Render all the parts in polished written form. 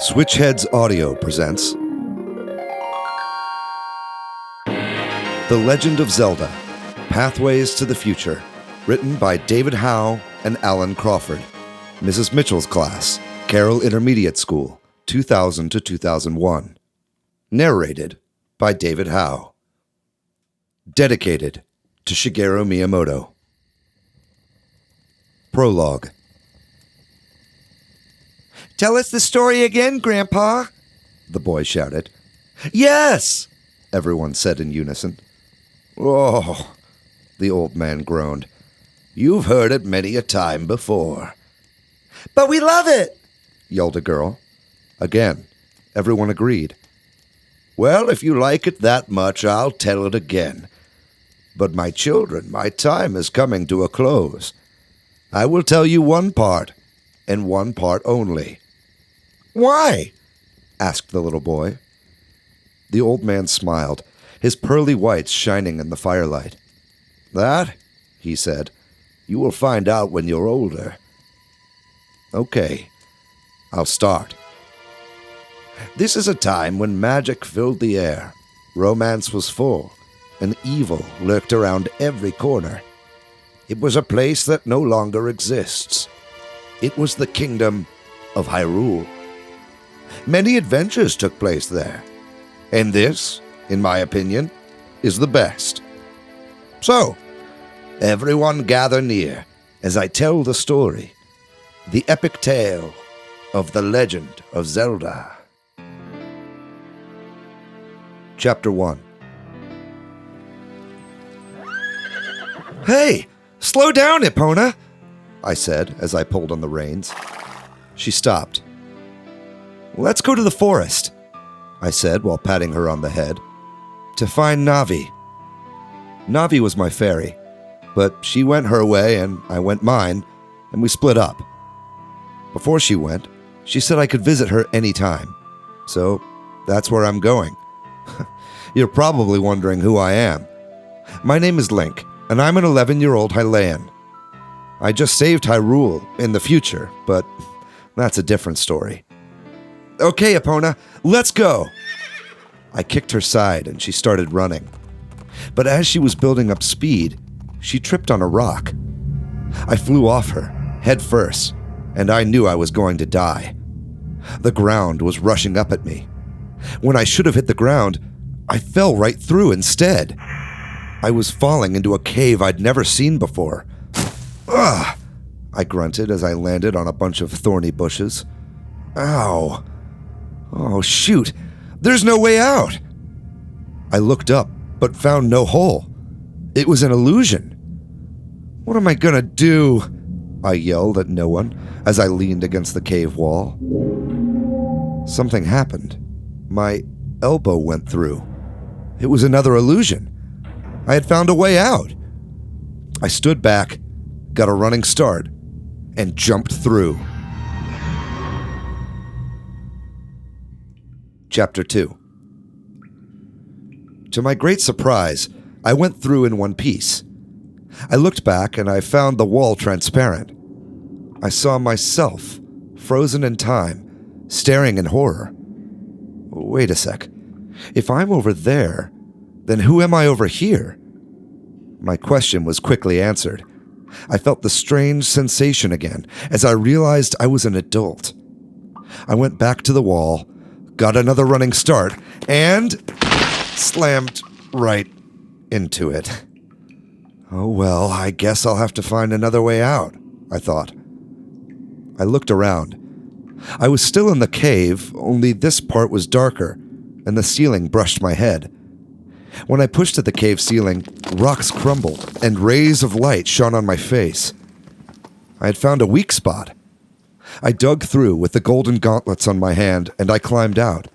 Switch Headz Audio presents The Legend of Zelda, Pathways to the Future, written by David Howe and Alan Crawford. Mrs. Mitchell's class, Carroll Intermediate School, 2000 to 2001. Narrated by David Howe. Dedicated to Shigeru Miyamoto. Prologue. "Tell us the story again, Grandpa," the boy shouted. "Yes," everyone said in unison. "Oh," the old man groaned. "You've heard it many a time before." "But we love it," yelled a girl. Again, everyone agreed. "Well, if you like it that much, I'll tell it again. But my children, my time is coming to a close. I will tell you one part, and one part only." "Why?" asked the little boy. The old man smiled, his pearly whites shining in the firelight. "That," he said, "you will find out when you're older." "Okay, I'll start. This is a time when magic filled the air, romance was full, and evil lurked around every corner. It was a place that no longer exists. It was the kingdom of Hyrule. Many adventures took place there, and this, in my opinion, is the best. So, everyone gather near as I tell the story, the epic tale of the Legend of Zelda. Chapter 1. "Hey, slow down, Epona," I said as I pulled on the reins. She stopped. "Let's go to the forest," I said while patting her on the head, "to find Navi." Navi was my fairy, but she went her way and I went mine, and we split up. Before she went, she said I could visit her any time, so that's where I'm going. You're probably wondering who I am. My name is Link, and I'm an 11-year-old Hylian. I just saved Hyrule in the future, but that's a different story. "Okay, Epona, let's go." I kicked her side and she started running. But as she was building up speed, she tripped on a rock. I flew off her, head first, and I knew I was going to die. The ground was rushing up at me. When I should have hit the ground, I fell right through instead. I was falling into a cave I'd never seen before. "Ugh!" I grunted as I landed on a bunch of thorny bushes. "Ow! Oh, shoot! There's no way out!" I looked up, but found no hole. It was an illusion. "What am I gonna do?" I yelled at no one as I leaned against the cave wall. Something happened. My elbow went through. It was another illusion. I had found a way out. I stood back, got a running start, and jumped through. Chapter 2. To my great surprise, I went through in one piece. I looked back and I found the wall transparent. I saw myself, frozen in time, staring in horror. Wait a sec. If I'm over there, then who am I over here? My question was quickly answered. I felt the strange sensation again as I realized I was an adult. I went back to the wall, got another running start, and slammed right into it. Oh well, I guess I'll have to find another way out, I thought. I looked around. I was still in the cave, only this part was darker, and the ceiling brushed my head. When I pushed at the cave ceiling, rocks crumbled, and rays of light shone on my face. I had found a weak spot. I dug through with the golden gauntlets on my hand, and I climbed out.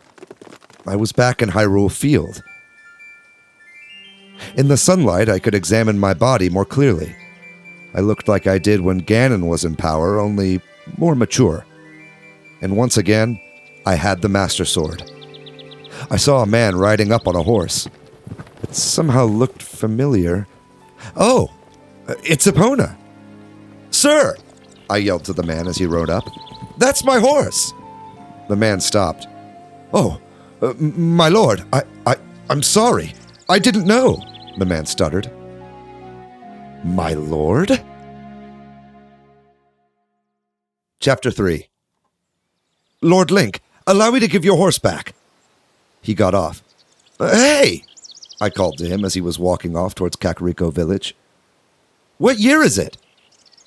I was back in Hyrule Field. In the sunlight, I could examine my body more clearly. I looked like I did when Ganon was in power, only more mature. And once again, I had the Master Sword. I saw a man riding up on a horse. It somehow looked familiar. "Oh, it's Epona." "Sir," I yelled to the man as he rode up, "that's my horse." The man stopped. "Oh, my lord, I'm sorry. I didn't know," the man stuttered. "My lord?" Chapter 3. "Lord Link, allow me to give your horse back." He got off. "Hey!" I called to him as he was walking off towards Kakariko Village. "What year is it?"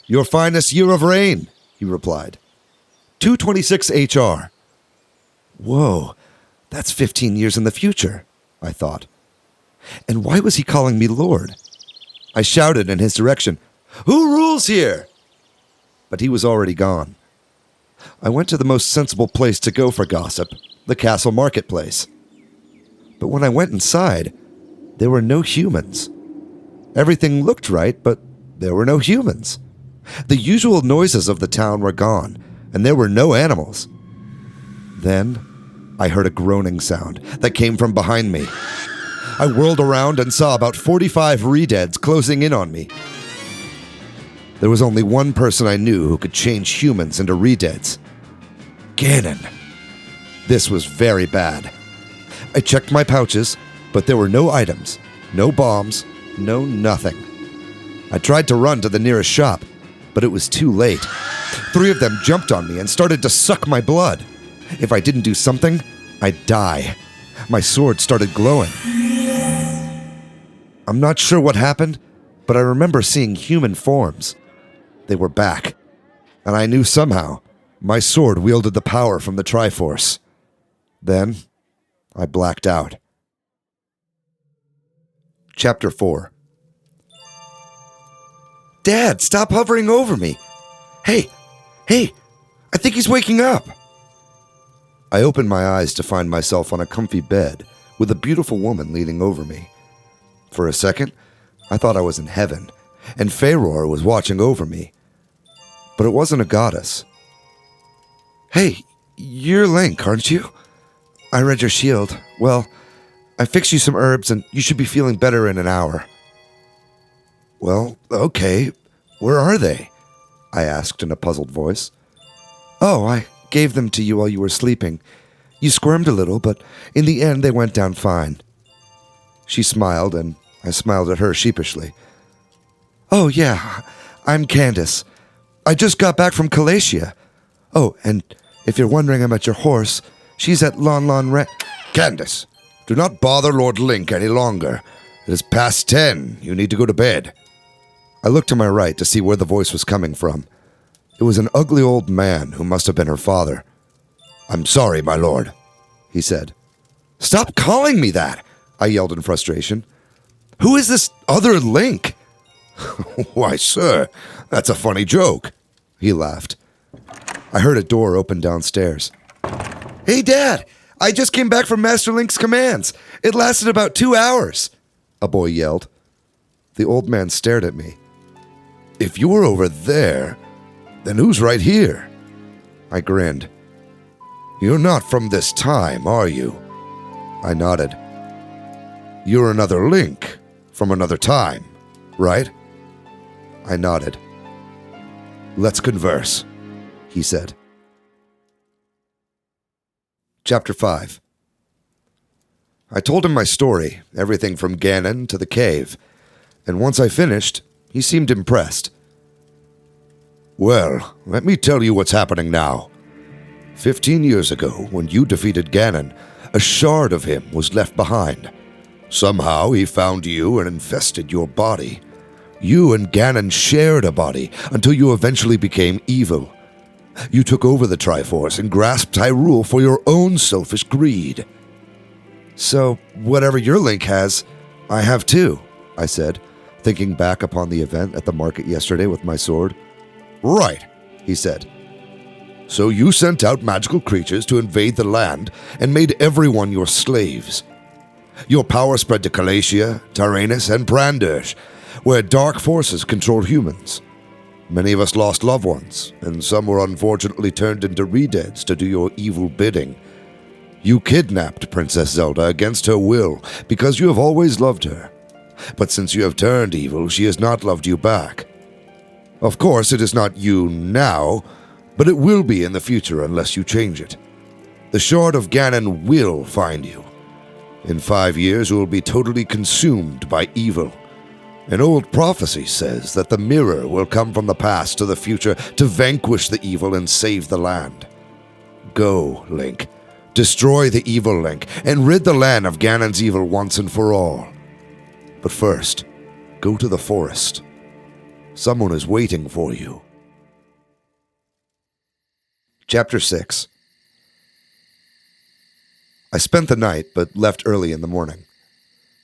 "Your finest year of reign," he replied. 226 HR. Whoa, that's 15 years in the future, I thought. And why was he calling me Lord? I shouted in his direction, "Who rules here?" But he was already gone. I went to the most sensible place to go for gossip, the castle marketplace. But when I went inside, there were no humans. Everything looked right, but there were no humans. The usual noises of the town were gone, and there were no animals. Then I heard a groaning sound that came from behind me. I whirled around and saw about 45 Headz closing in on me. There was only one person I knew who could change humans into Headz. Ganon. This was very bad. I checked my pouches, but there were no items, no bombs, no nothing. I tried to run to the nearest shop, but it was too late. 3 of them jumped on me and started to suck my blood. If I didn't do something, I'd die. My sword started glowing. I'm not sure what happened, but I remember seeing human forms. They were back, and I knew somehow my sword wielded the power from the Triforce. Then I blacked out. Chapter 4. Dad, stop hovering over me. Hey, I think he's waking up. I opened my eyes to find myself on a comfy bed with a beautiful woman leaning over me. For a second, I thought I was in heaven, and Faeror was watching over me. But it wasn't a goddess. Hey, you're Link, aren't you? I read your shield. Well, I fixed you some herbs, and you should be feeling better in an hour. Well, okay. Where are they? I asked in a puzzled voice. Oh, I gave them to you while you were sleeping. You squirmed a little, but in the end they went down fine. She smiled, and I smiled at her sheepishly. Oh, yeah, I'm Candace. I just got back from Calatia. Oh, and if you're wondering about your horse, she's at Candace, do not bother Lord Link any longer. It is past 10. You need to go to bed. I looked to my right to see where the voice was coming from. It was an ugly old man who must have been her father. I'm sorry, my lord, he said. Stop calling me that, I yelled in frustration. Who is this other Link? Why, sir, that's a funny joke, he laughed. I heard a door open downstairs. Hey, Dad, I just came back from Master Link's commands. It lasted about 2 hours, a boy yelled. The old man stared at me. If you're over there, then who's right here? I grinned. You're not from this time, are you? I nodded. You're another Link from another time, right? I nodded. Let's converse, he said. Chapter 5. I told him my story, everything from Ganon to the cave, and once I finished, he seemed impressed. Well, let me tell you what's happening now. 15 years ago, when you defeated Ganon, a shard of him was left behind. Somehow he found you and infested your body. You and Ganon shared a body until you eventually became evil. You took over the Triforce and grasped Hyrule for your own selfish greed. So, whatever your Link has, I have too, I said, thinking back upon the event at the market yesterday with my sword. Right, he said. So you sent out magical creatures to invade the land and made everyone your slaves. Your power spread to Calatia, Tyrannus, and Brandish, where dark forces control humans. Many of us lost loved ones, and some were unfortunately turned into Headz to do your evil bidding. You kidnapped Princess Zelda against her will because you have always loved her. But since you have turned evil, she has not loved you back. Of course, it is not you now, but it will be in the future unless you change it. The Shard of Ganon will find you. In 5 years, you will be totally consumed by evil. An old prophecy says that the mirror will come from the past to the future to vanquish the evil and save the land. Go, Link. Destroy the evil Link and rid the land of Ganon's evil once and for all. But first, go to the forest. Someone is waiting for you. Chapter 6. I spent the night, but left early in the morning.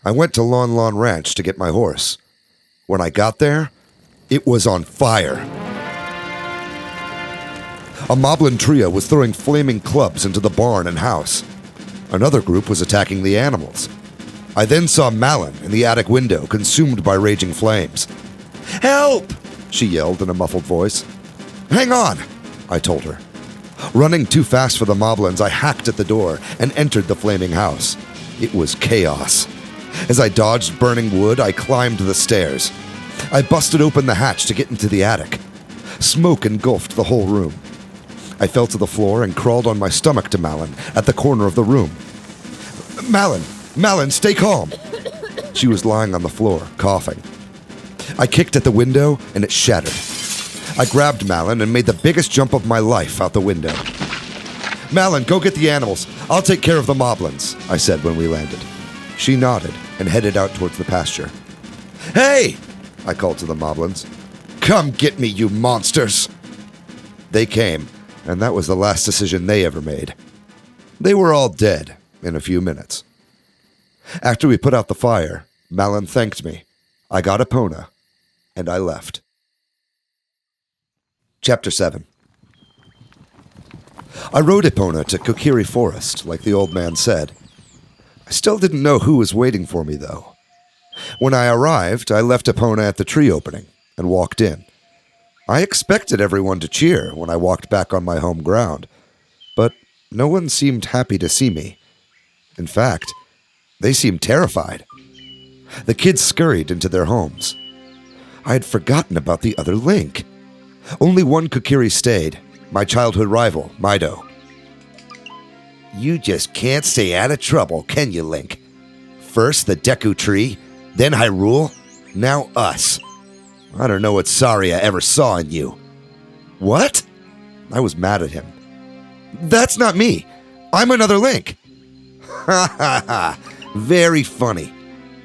I went to Lon Lon Ranch to get my horse. When I got there, it was on fire. A moblin trio was throwing flaming clubs into the barn and house. Another group was attacking the animals. I then saw Malin in the attic window, consumed by raging flames. "Help!" she yelled in a muffled voice. "Hang on," I told her. Running too fast for the moblins, I hacked at the door and entered the flaming house. It was chaos. As I dodged burning wood, I climbed the stairs. I busted open the hatch to get into the attic. Smoke engulfed the whole room. I fell to the floor and crawled on my stomach to Malin at the corner of the room. Malin, stay calm." She was lying on the floor, coughing. I kicked at the window and it shattered. I grabbed Malin and made the biggest jump of my life out the window. "Malin, go get the animals. I'll take care of the moblins," I said when we landed. She nodded and headed out towards the pasture. "Hey!" I called to the moblins. "Come get me, you monsters!" They came, and that was the last decision they ever made. They were all dead in a few minutes. After we put out the fire, Malin thanked me. I got Epona, and I left. Chapter 7. I rode Epona to Kokiri Forest, like the old man said. I still didn't know who was waiting for me, though. When I arrived, I left Epona at the tree opening and walked in. I expected everyone to cheer when I walked back on my home ground, but no one seemed happy to see me. In fact, they seemed terrified. The kids scurried into their homes. I had forgotten about the other Link. Only one Kokiri stayed, my childhood rival, Mido. "You just can't stay out of trouble, can you, Link? First the Deku Tree, then Hyrule, now us. I don't know what Saria ever saw in you." "What?" I was mad at him. "That's not me. I'm another Link." "Ha ha ha. Very funny.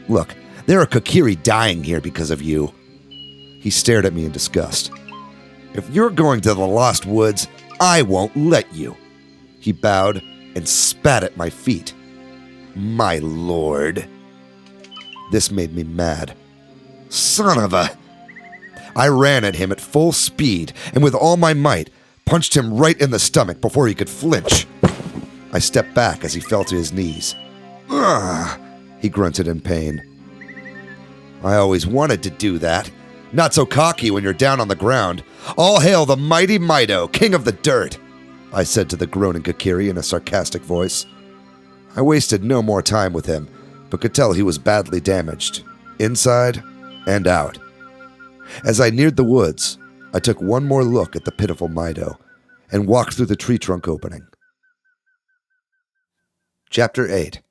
Look, there are Kokiri dying here because of you." He stared at me in disgust. "If you're going to the Lost Woods, I won't let you." He bowed and spat at my feet. "My lord." This made me mad. Son of a... I ran at him at full speed and with all my might punched him right in the stomach before he could flinch. I stepped back as he fell to his knees. "Ugh," he grunted in pain. "I always wanted to do that. Not so cocky when you're down on the ground. All hail the mighty Mido, king of the dirt," I said to the groaning Kokiri in a sarcastic voice. I wasted no more time with him, but could tell he was badly damaged, inside and out. As I neared the woods, I took one more look at the pitiful Mido and walked through the tree trunk opening. Chapter 8.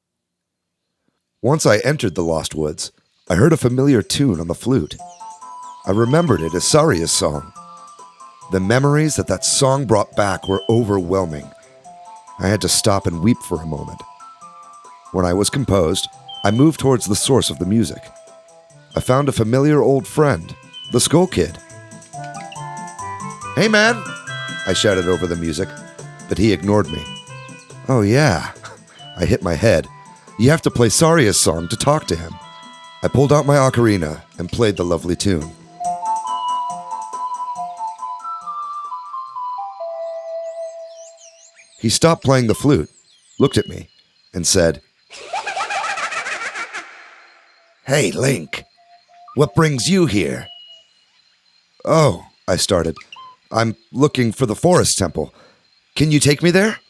Once I entered the Lost Woods, I heard a familiar tune on the flute. I remembered it as Saria's song. The memories that song brought back were overwhelming. I had to stop and weep for a moment. When I was composed, I moved towards the source of the music. I found a familiar old friend, the Skull Kid. "Hey, man!" I shouted over the music, but he ignored me. "Oh, yeah." I hit my head. "You have to play Saria's song to talk to him." I pulled out my ocarina and played the lovely tune. He stopped playing the flute, looked at me, and said, "Hey, Link, what brings you here?" "Oh," I started. "I'm looking for the forest temple. Can you take me there?"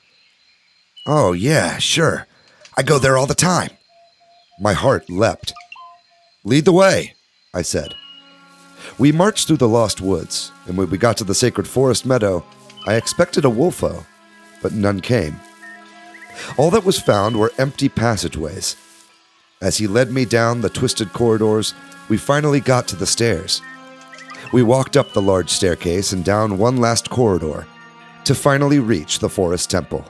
"Oh, yeah, sure. I go there all the time." My heart leapt. "Lead the way," I said. We marched through the Lost Woods, and when we got to the sacred forest meadow, I expected a wolfo, but none came. All that was found were empty passageways. As he led me down the twisted corridors, we finally got to the stairs. We walked up the large staircase and down one last corridor to finally reach the forest temple.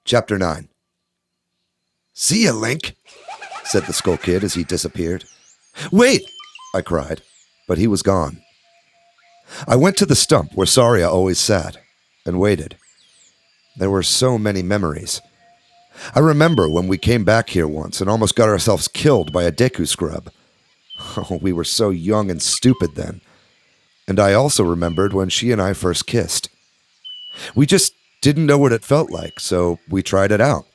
Chapter 9. "See ya, Link," said the Skull Kid as he disappeared. "Wait!" I cried, but he was gone. I went to the stump where Saria always sat and waited. There were so many memories. I remember when we came back here once and almost got ourselves killed by a Deku scrub. Oh, we were so young and stupid then. And I also remembered when she and I first kissed. We just didn't know what it felt like, so we tried it out.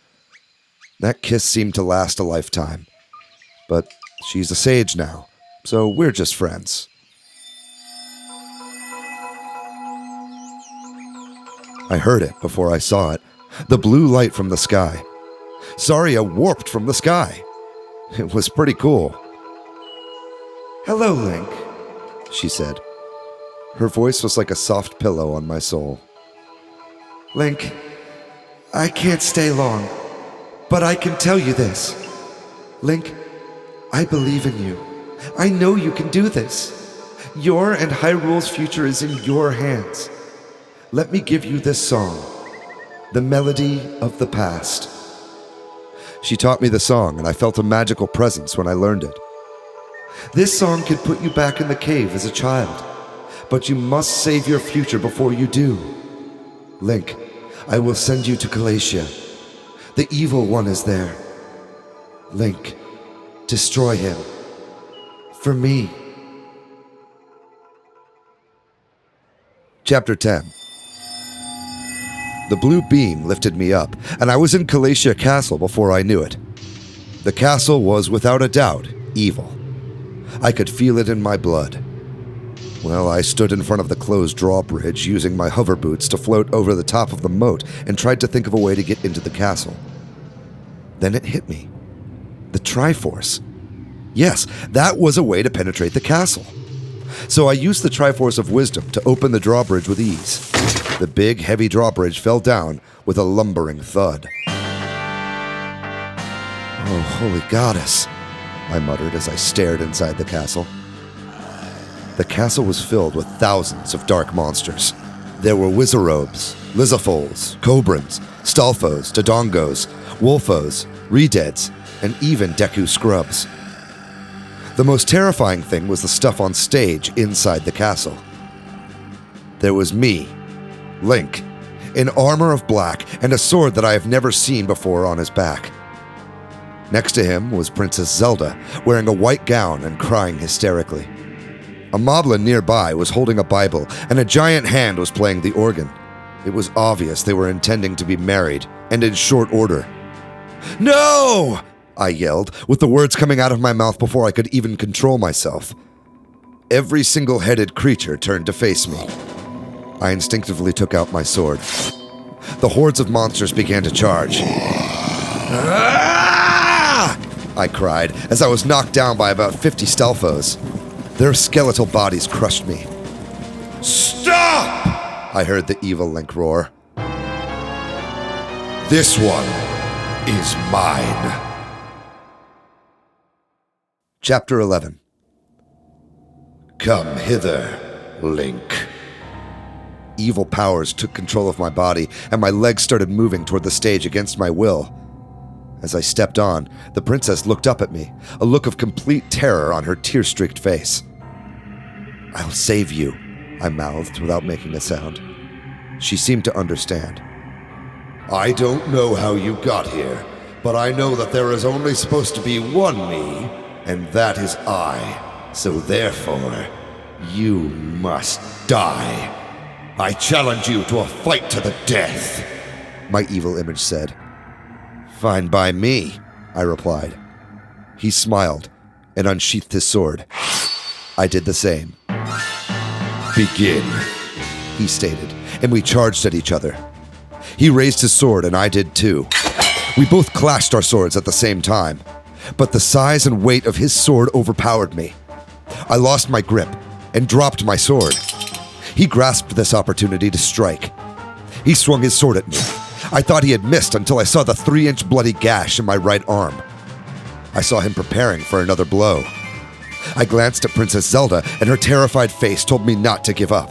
That kiss seemed to last a lifetime. But she's a sage now, so we're just friends. I heard it before I saw it. The blue light from the sky. Saria warped from the sky. It was pretty cool. "Hello, Link," she said. Her voice was like a soft pillow on my soul. "Link, I can't stay long, but I can tell you this. Link, I believe in you. I know you can do this. Your and Hyrule's future is in your hands. Let me give you this song, the melody of the past." She taught me the song, and I felt a magical presence when I learned it. "This song can put you back in the cave as a child, but you must save your future before you do. Link, I will send you to Calatia. The evil one is there. Link, destroy him. For me." Chapter 10. The blue beam lifted me up, and I was in Calatia Castle before I knew it. The castle was, without a doubt, evil. I could feel it in my blood. Well, I stood in front of the closed drawbridge using my hover boots to float over the top of the moat and tried to think of a way to get into the castle. Then it hit me. The Triforce. Yes, that was a way to penetrate the castle. So I used the Triforce of Wisdom to open the drawbridge with ease. The big, heavy drawbridge fell down with a lumbering thud. "Oh, holy goddess," I muttered as I stared inside the castle. The castle was filled with thousands of dark monsters. There were Wizarobes, Lizafoles, Cobrans, Stalfos, Dodongos, Wolfos, Redeads, and even Deku Scrubs. The most terrifying thing was the stuff on stage inside the castle. There was me, Link, in armor of black and a sword that I have never seen before on his back. Next to him was Princess Zelda, wearing a white gown and crying hysterically. A moblin nearby was holding a Bible, and a giant hand was playing the organ. It was obvious they were intending to be married, and in short order. "No!" I yelled, with the words coming out of my mouth before I could even control myself. Every single-headed creature turned to face me. I instinctively took out my sword. The hordes of monsters began to charge. "Ah!" I cried as I was knocked down by about 50 Stalfos. Their skeletal bodies crushed me. "Stop!" I heard the evil Link roar. "This one is mine." Chapter 11. "Come hither, Link." Evil powers took control of my body, and my legs started moving toward the stage against my will. As I stepped on, the princess looked up at me, a look of complete terror on her tear-streaked face. "I'll save you," I mouthed without making a sound. She seemed to understand. "I don't know how you got here, but I know that there is only supposed to be one me, and that is I. So therefore, you must die. I challenge you to a fight to the death," my evil image said. "Fine by me," I replied. He smiled and unsheathed his sword. I did the same. "Begin," he stated, and we charged at each other. He raised his sword and I did too. We both clashed our swords at the same time, but the size and weight of his sword overpowered me. I lost my grip and dropped my sword. He grasped this opportunity to strike. He swung his sword at me. I thought he had missed until I saw the 3-inch bloody gash in my right arm. I saw him preparing for another blow. I glanced at Princess Zelda, and her terrified face told me not to give up.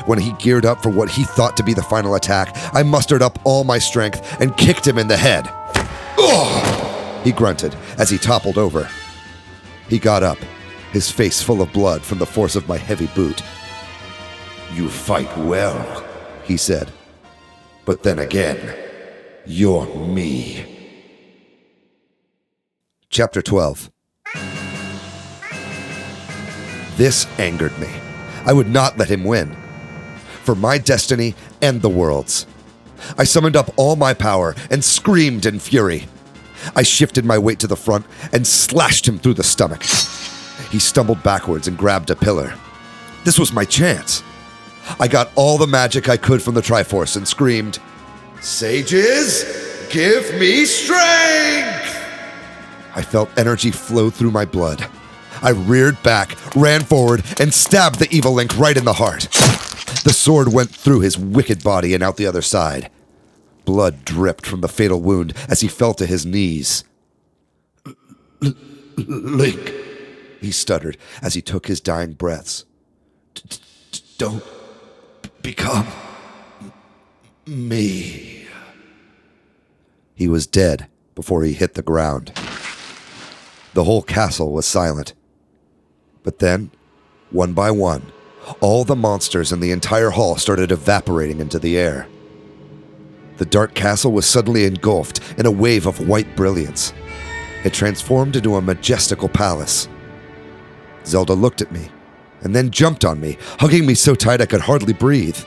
When he geared up for what he thought to be the final attack, I mustered up all my strength and kicked him in the head. "Ugh!" he grunted as he toppled over. He got up, his face full of blood from the force of my heavy boot. "You fight well," he said. "But then again, you're me." Chapter 12. This angered me. I would not let him win. For my destiny and the world's. I summoned up all my power and screamed in fury. I shifted my weight to the front and slashed him through the stomach. He stumbled backwards and grabbed a pillar. This was my chance. I got all the magic I could from the Triforce and screamed, "Sages, give me strength!" I felt energy flow through my blood. I reared back, ran forward, and stabbed the evil Link right in the heart. The sword went through his wicked body and out the other side. Blood dripped from the fatal wound as he fell to his knees. "Link," he stuttered as he took his dying breaths. "Don't become me." He was dead before he hit the ground. The whole castle was silent. But then, one by one, all the monsters in the entire hall started evaporating into the air. The dark castle was suddenly engulfed in a wave of white brilliance. It transformed into a majestical palace. Zelda looked at me, and then jumped on me, hugging me so tight I could hardly breathe.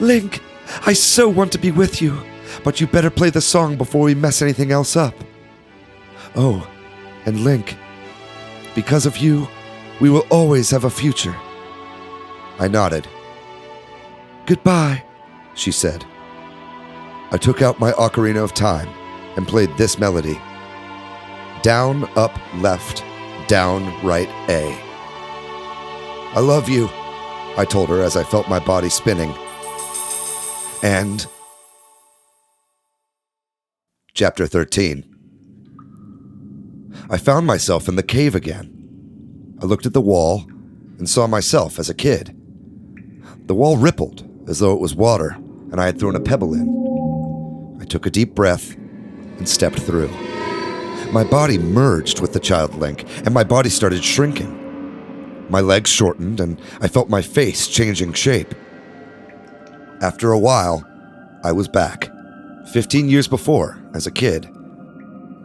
"Link, I so want to be with you, but you better play the song before we mess anything else up. Oh, and Link, because of you, we will always have a future." I nodded. "Goodbye," she said. I took out my Ocarina of Time and played this melody. Down, up, left, down, right, A. "I love you," I told her as I felt my body spinning. And... Chapter 13. I found myself in the cave again. I looked at the wall and saw myself as a kid. The wall rippled as though it was water, and I had thrown a pebble in. I took a deep breath and stepped through. My body merged with the child Link, and my body started shrinking. My legs shortened, and I felt my face changing shape. After a while, I was back, 15 years before, as a kid.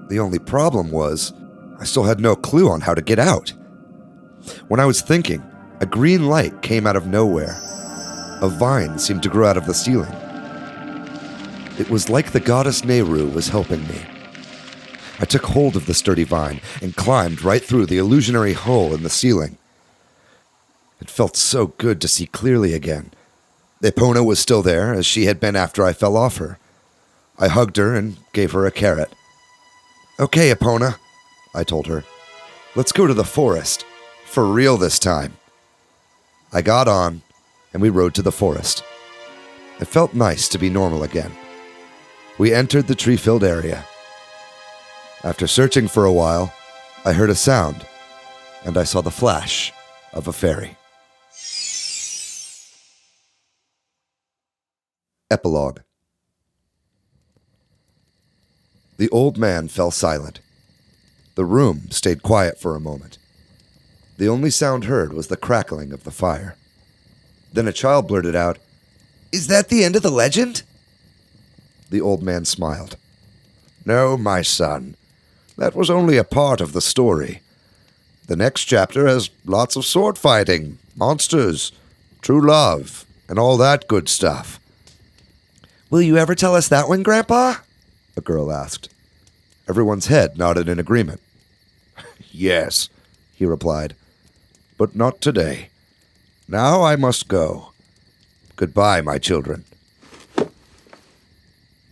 The only problem was, I still had no clue on how to get out. When I was thinking, a green light came out of nowhere. A vine seemed to grow out of the ceiling. It was like the goddess Nehru was helping me. I took hold of the sturdy vine and climbed right through the illusionary hole in the ceiling. It felt so good to see clearly again. Epona was still there, as she had been after I fell off her. I hugged her and gave her a carrot. "Okay, Epona," I told her. "Let's go to the forest. For real this time." I got on, and we rode to the forest. It felt nice to be normal again. We entered the tree-filled area. After searching for a while, I heard a sound, and I saw the flash of a fairy. Epilogue. The old man fell silent. The room stayed quiet for a moment. The only sound heard was the crackling of the fire. Then a child blurted out, "Is that the end of the legend?" The old man smiled. "No, my son. That was only a part of the story. The next chapter has lots of sword fighting, monsters, true love, and all that good stuff." "Will you ever tell us that one, Grandpa?" a girl asked. Everyone's head nodded in agreement. "Yes," he replied, "but not today. Now I must go. Goodbye, my children."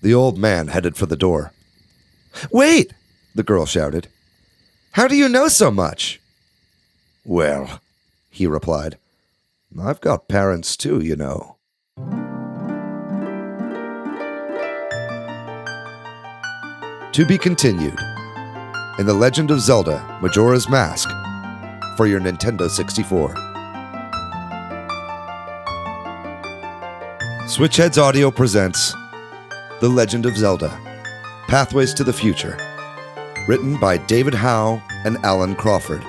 The old man headed for the door. "Wait!" the girl shouted. "How do you know so much?" "Well," he replied, "I've got parents too, you know." To be continued in The Legend of Zelda Majora's Mask for your Nintendo 64. Switch Headz Audio presents The Legend of Zelda Pathways to the Future, written by David Howe and Alan Crawford,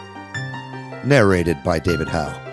narrated by David Howe.